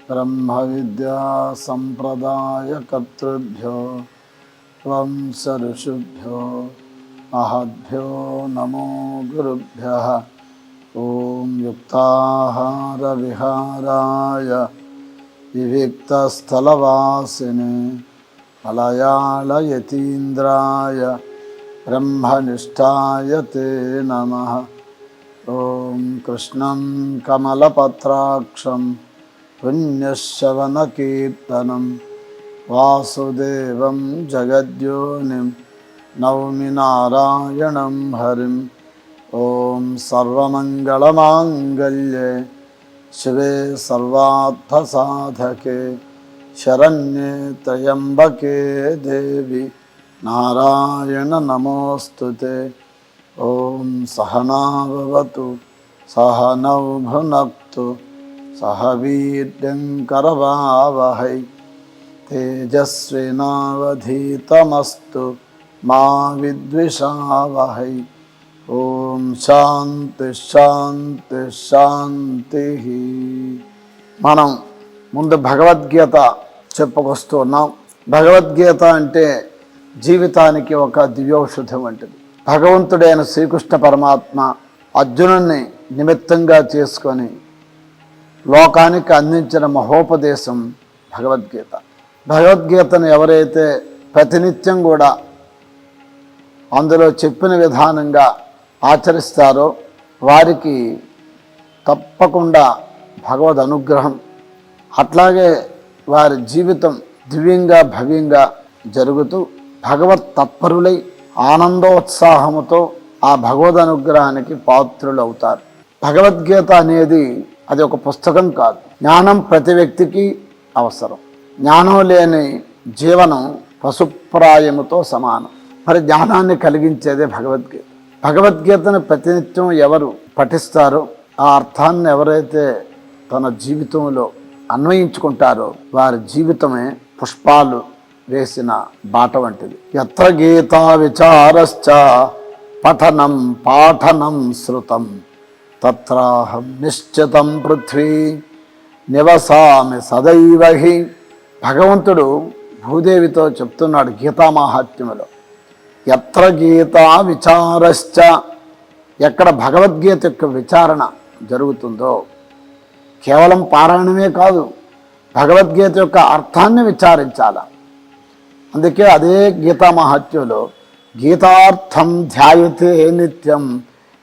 బ్రహ్మ విద్యా సంప్రదాయకర్తృభ్యో వంశ ఋషిభ్యో మహద్భ్యో నమో గురుభ్యః. ఓం యుక్తాహార విహారాయ వివిక్తస్థలవాసినే మలయాళయతీంద్రాయ బ్రహ్మనిష్టాయ తే నమః. ఓం కృష్ణం కమలపత్రాక్షం పుణ్యశ్రవణకీర్తనం వాసుదేవం జగద్యోనిం నౌమి నారాయణం హరిం. ఓం సర్వమంగళమాంగళ్యే శివే సర్వార్థసాధకే శరణ్యే త్రయంబకే దేవి నారాయణ నమోస్తుతే. ఓం సహనావతు సహనౌ భునక్తు సహ వీర్యం కరవావహై తేజస్వినావధీతమస్తు మా విద్విషావహై. ఓం శాంతి శాంతి శాంతి. మనం ముందు భగవద్గీత చెప్పుకొస్తూ ఉన్నాం. భగవద్గీత అంటే జీవితానికి ఒక దివ్యౌషధం వంటిది. భగవంతుడైన శ్రీకృష్ణ పరమాత్మ అర్జునుడిని నిమిత్తంగా చేసుకొని లోకానికి అందించిన మహోపదేశం భగవద్గీత. భగవద్గీతను ఎవరైతే ప్రతినిత్యం కూడా అందులో చెప్పిన విధానంగా ఆచరిస్తారో వారికి తప్పకుండా భగవద్ అనుగ్రహం, అట్లాగే వారి జీవితం దివ్యంగా భవ్యంగా జరుగుతూ భగవత్ తత్పరులై ఆనందోత్సాహముతో ఆ భగవద్ అనుగ్రహానికి పాత్రులు అవుతారు. భగవద్గీత అనేది అది ఒక పుస్తకం కాదు. జ్ఞానం ప్రతి వ్యక్తికి అవసరం. జ్ఞానం లేని జీవనం పశుప్రాయముతో సమానం. మరి జ్ఞానాన్ని కలిగించేదే భగవద్గీత. భగవద్గీతను ప్రతినిత్యం ఎవరు పఠిస్తారో ఆ అర్థాన్ని ఎవరైతే తన జీవితంలో అన్వయించుకుంటారో వారి జీవితమే పుష్పాలు వేసిన బాట వంటిది. యత్ర గీతా విచారశ్చ పఠనం పాఠనం శృతం తత్రాహం నిశ్చితం పృథ్వీ నివసామి సదైవహి. భగవంతుడు భూదేవితో చెప్తున్నాడు గీతామాహాత్మ్యములో, యత్ర గీతా విచారశ్చ, ఎక్కడ భగవద్గీత యొక్క విచారణ జరుగుతుందో, కేవలం పారాయణమే కాదు, భగవద్గీత యొక్క అర్థాన్ని విచారించాల. అందుకే అదే గీతా మహాత్మ్యంలో గీతార్థం ధ్యాయతే నిత్యం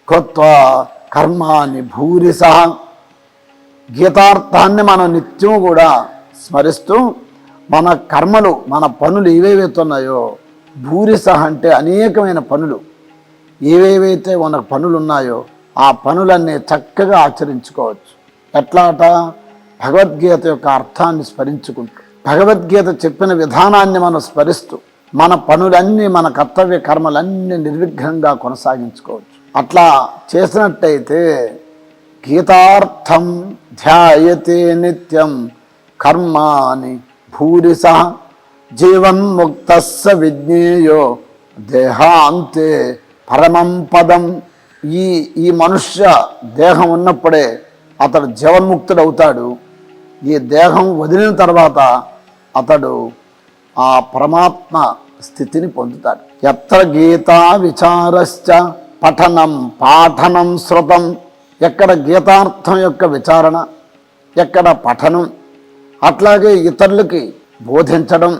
కృత్వా కర్మాని భూరిసః. గీతార్థాన్ని మనం నిత్యం కూడా స్మరిస్తూ మన కర్మలు, మన పనులు ఏవేవైతున్నాయో, భూరిసః అంటే అనేకమైన పనులు, ఏవేవైతే మన పనులు ఉన్నాయో ఆ పనులన్నీ చక్కగా ఆచరించుకోవచ్చు. ఎట్లాట? భగవద్గీత యొక్క అర్థాన్ని స్మరించుకుంటూ, భగవద్గీత చెప్పిన విధానాన్ని మనం స్మరిస్తూ మన పనులన్నీ, మన కర్తవ్య కర్మలన్నీ నిర్విఘ్నంగా కొనసాగించుకోవచ్చు. అట్లా చేసినట్టయితే గీతార్థం ధ్యాయతే నిత్యం కర్మాని భూరిసః జీవన్ముక్తస్స విజ్ఞేయో దేహాంతే పరమం పదం. ఈ మనుష్య దేహం ఉన్నప్పుడే అతడు జీవన్ముక్తుడు అవుతాడు. ఈ దేహం వదిలిన తర్వాత అతడు ఆ పరమాత్మ స్థితిని పొందుతాడు. యత్ర గీతా విచారశ్చ పఠనం పాఠనం శృతం. ఎక్కడ గీతార్థం యొక్క విచారణ, ఎక్కడ పఠనం, అట్లాగే ఇతరులకి బోధించడం,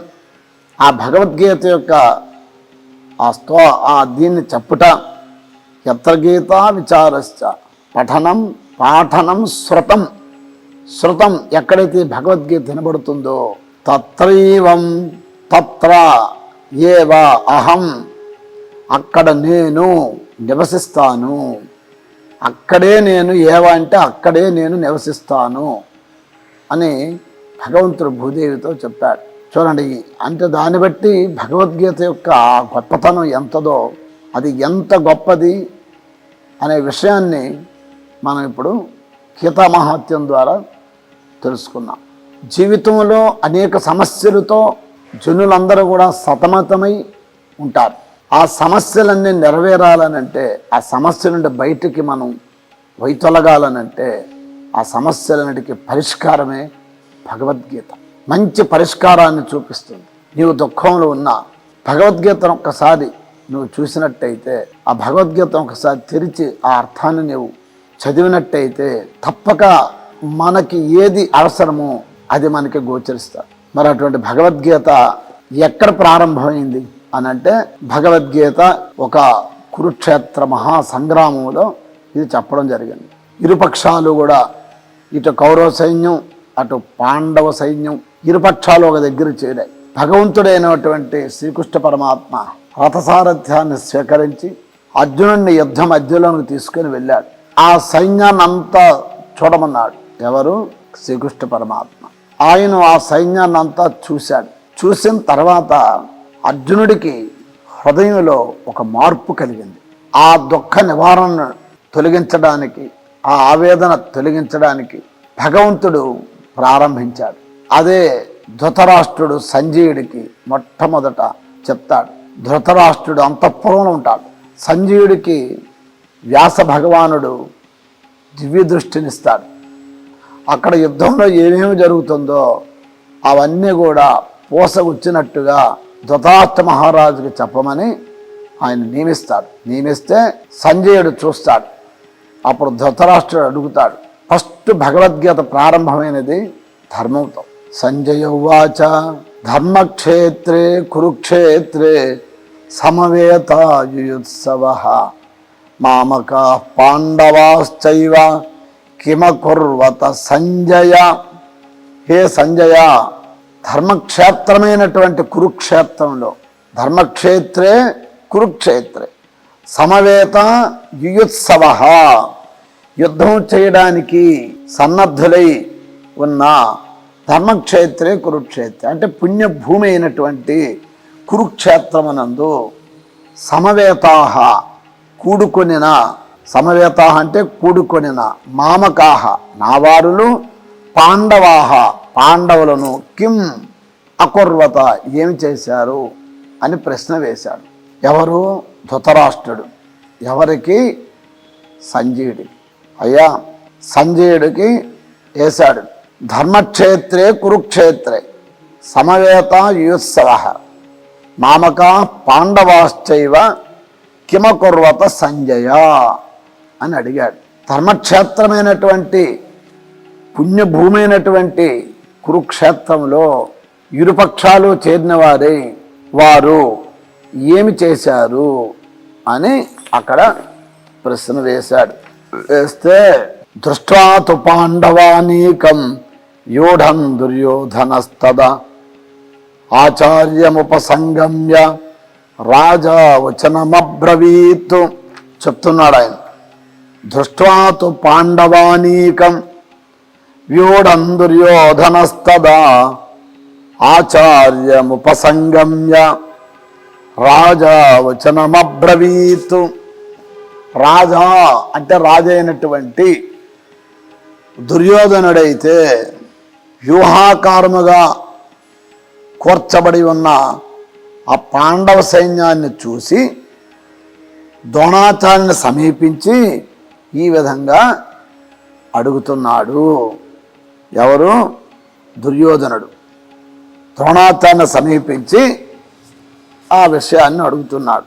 ఆ భగవద్గీత యొక్క దీన్ని చెప్పుట. యత్ర గీతా విచారశ్చ పఠనం పాఠనం శృతం. శృతం ఎక్కడైతే భగవద్గీత వినబడుతుందో తత్రైవం తత్ర ఏవ అహం, అక్కడ నేను నివసిస్తాను. అక్కడే నేను, ఏవ అంటే అక్కడే నేను నివసిస్తాను అని భగవంతుడు భూదేవితో చెప్పాడు. చూడండి, అంటే దాన్ని బట్టి భగవద్గీత యొక్క గొప్పతనం ఎంతదో, అది ఎంత గొప్పది అనే విషయాన్ని మనం ఇప్పుడు గీతామహాత్మ్యం ద్వారా తెలుసుకున్నాం. జీవితంలో అనేక సమస్యలతో జనులందరూ కూడా సతమతమై ఉంటారు. ఆ సమస్యలన్నీ నెరవేరాలనంటే, ఆ సమస్య నుండి బయటికి మనం వైతొలగాలనంటే, ఆ సమస్యలన్నిటికీ పరిష్కారమే భగవద్గీత మంచి పరిష్కారాన్ని చూపిస్తుంది. నీవు దుఃఖంలో ఉన్నా భగవద్గీతను ఒక్కసారి నువ్వు చూసినట్టయితే, ఆ భగవద్గీతను ఒకసారి తెరిచి ఆ అర్థాన్ని నువ్వు చదివినట్టయితే తప్పక మనకి ఏది అవసరమో అది మనకి గోచరిస్తారు. మరి అటువంటి భగవద్గీత ఎక్కడ ప్రారంభమైంది అని అంటే, భగవద్గీత ఒక కురుక్షేత్ర మహాసంగ్రామంలో ఇది చెప్పడం జరిగింది. ఇరుపక్షాలు కూడా, ఇటు కౌరవ సైన్యం అటు పాండవ సైన్యం, ఇరుపక్షాలు ఒక దగ్గర చేరాయి. భగవంతుడైనటువంటి శ్రీకృష్ణ పరమాత్మ రథసారథ్యాన్ని స్వీకరించి అర్జునుడిని యుద్ధ మధ్యలోకి తీసుకుని వెళ్ళాడు. ఆ సైన్యాన్ని అంతా చూడమన్నాడు. ఎవరు? శ్రీకృష్ణ పరమాత్మ. ఆయన ఆ సైన్యాన్ని అంతా చూశాడు. చూసిన తర్వాత అర్జునుడికి హృదయంలో ఒక మార్పు కలిగింది. ఆ దుఃఖ నివారణ తొలగించడానికి, ఆ ఆవేదన తొలగించడానికి భగవంతుడు ప్రారంభించాడు. అదే ధృతరాష్ట్రుడు సంజయుడికి మొట్టమొదట చెప్తాడు. ధృతరాష్ట్రుడు అంతఃపురంలో ఉంటాడు. సంజయుడికి వ్యాస భగవానుడు దివ్య దృష్టినిస్తాడు. అక్కడ యుద్ధంలో ఏమేమి జరుగుతుందో అవన్నీ కూడా పూసగుచ్చినట్టుగా ధృతరాష్ట్ర మహారాజుకి చెప్పమని ఆయన నియమిస్తాడు. నియమిస్తే సంజయుడు చూస్తాడు. అప్పుడు ధృతరాష్ట్రుడు అడుగుతాడు. ఫస్ట్ భగవద్గీత ప్రారంభమైనది ధర్మంతో. సంజయ ఉవాచ ధర్మక్షేత్రే కురుక్షేత్రే సమవేతాయుత్సవః మామకా పాండవాశ్చైవ కిమకుర్వత సంజయ. హే సంజయ, ధర్మక్షేత్రమైనటువంటి కురుక్షేత్రంలో, ధర్మక్షేత్రే కురుక్షేత్రే సమవేత యుయుత్సవః, యుద్ధం చేయడానికి సన్నద్ధులై ఉన్న ధర్మక్షేత్రే కురుక్షేత్రే అంటే పుణ్యభూమి అయినటువంటి కురుక్షేత్రమునందు సమవేతాహ కూడుకొనిన, సమవేతాహ అంటే కూడుకొనిన, మామకాహ నావారులు, పాండవాహ పాండవులను కిం అకుర్వత ఏమి చేశారు అని ప్రశ్న వేశాడు. ఎవరు? ధృతరాష్ట్రుడు. ఎవరికి? సంజయుడికి. అయ్యా, సంజయుడికి వేశాడు. ధర్మక్షేత్రే కురుక్షేత్రే సమవేత యుత్సవః మామకా పాండవాశ్చైవ కిమకుర్వత సంజయ అని అడిగాడు. ధర్మక్షేత్రమైనటువంటి పుణ్యభూమి అయినటువంటి కురుక్షేత్రంలో ఇరుపక్షాలు చేరిన వారే వారు ఏమి చేశారు అని అక్కడ ప్రశ్న వేశాడు. వేస్తే దృష్ట్వా తు పాండవానీకం యూఢం దుర్యోధనస్తదా ఆచార్యముపసంగమ్య రాజా వచనమబ్రవీత్. చెప్తున్నాడు ఆయన. దృష్ట్వా తు పాండవానీకం వ్యూఢం దుర్యోధనస్తదా ఆచార్యముపసంగమ్య రాజా వచనమబ్రవీత్. రాజా అంటే రాజైనటువంటి దుర్యోధనుడైతే వ్యూహాకారముగా కూర్చబడి ఉన్న ఆ పాండవ సైన్యాన్ని చూసి ద్రోణాచార్యుని సమీపించి ఈ విధంగా అడుగుతున్నాడు. ఎవరు? దుర్యోధనుడు ద్రోణాచార్యుని సమీపించి ఆ విషయాన్ని అడుగుతున్నాడు.